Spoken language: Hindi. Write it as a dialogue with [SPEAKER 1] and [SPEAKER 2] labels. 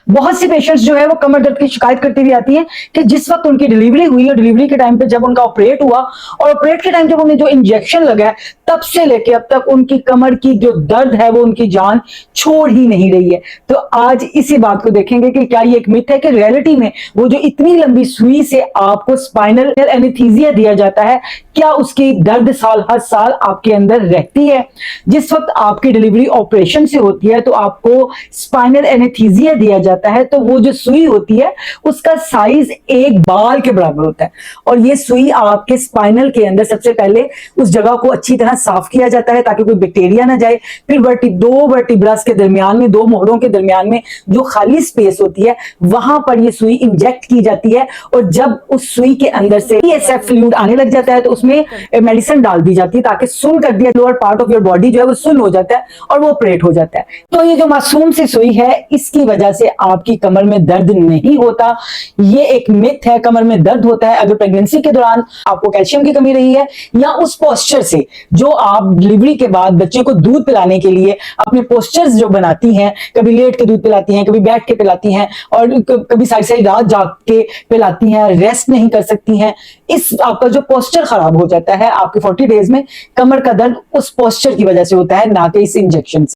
[SPEAKER 1] बहुत सी पेशेंट्स जो है वो कमर दर्द की शिकायत करती हुई आती हैं कि जिस वक्त उनकी डिलीवरी हुई और डिलीवरी के टाइम पे जब उनका ऑपरेट हुआ और ऑपरेट के टाइम जब उन्हें जो इंजेक्शन लगा है तब से लेके अब तक उनकी कमर की जो दर्द है वो उनकी जान छोड़ ही नहीं रही है। तो आज इसी बात को देखेंगे कि क्या ये एक मिथ है कि रियलिटी में वो जो इतनी लंबी सुई से आपको स्पाइनल एनेस्थीसिया दिया जाता है, क्या उसकी दर्द साल हर साल आपके अंदर रहती है? जिस वक्त आपकी डिलीवरी ऑपरेशन से होती है तो आपको स्पाइनल एनेस्थीसिया दिया जाता है, तो वो जो सुई होती है उसका साइज एक बाल के बराबर होता है और ये सुई आपके स्पाइनल के अंदर सबसे पहले उस जगह को अच्छी तरह साफ किया जाता है ताकि कोई बैक्टीरिया ना जाए। फिर दो वर्टिब्रस के दरमियान में, दो मोहरों के दरमियान में जो खाली स्पेस होती है वहां पर ये सुई इंजेक्ट की जाती है और जब उस सुई के अंदर से ESF फ्लूइड आने लग जाता है तो उसमें मेडिसिन डाल दी जाती है ताकि सुन कर दिया lower part of your body जो है वो सुन हो जाता है और वो ऑपरेट हो जाता है। तो ये जो मासूम सी सुई है इसकी वजह से आपकी कमर में दर्द नहीं होता, ये एक मिथ है। कमर में दर्द होता है अगर प्रेगनेंसी के दौरान आपको कैल्शियम की कमी रही है या उस पोस्चर से जो आप डिलीवरी के बाद बच्चे को दूध पिलाने के लिए अपने पोस्चर्स जो बनाती हैं, कभी लेट के दूध पिलाती हैं, कभी बैठ के पिलाती हैं और कभी सारी सारी रात जाग के पिलाती हैं, रेस्ट नहीं कर सकती हैं। इस आपका जो पोस्चर खराब हो जाता है आपके 40 डेज में, कमर का दर्द उस पोस्चर की वजह से होता है, ना कि इस इंजेक्शन से।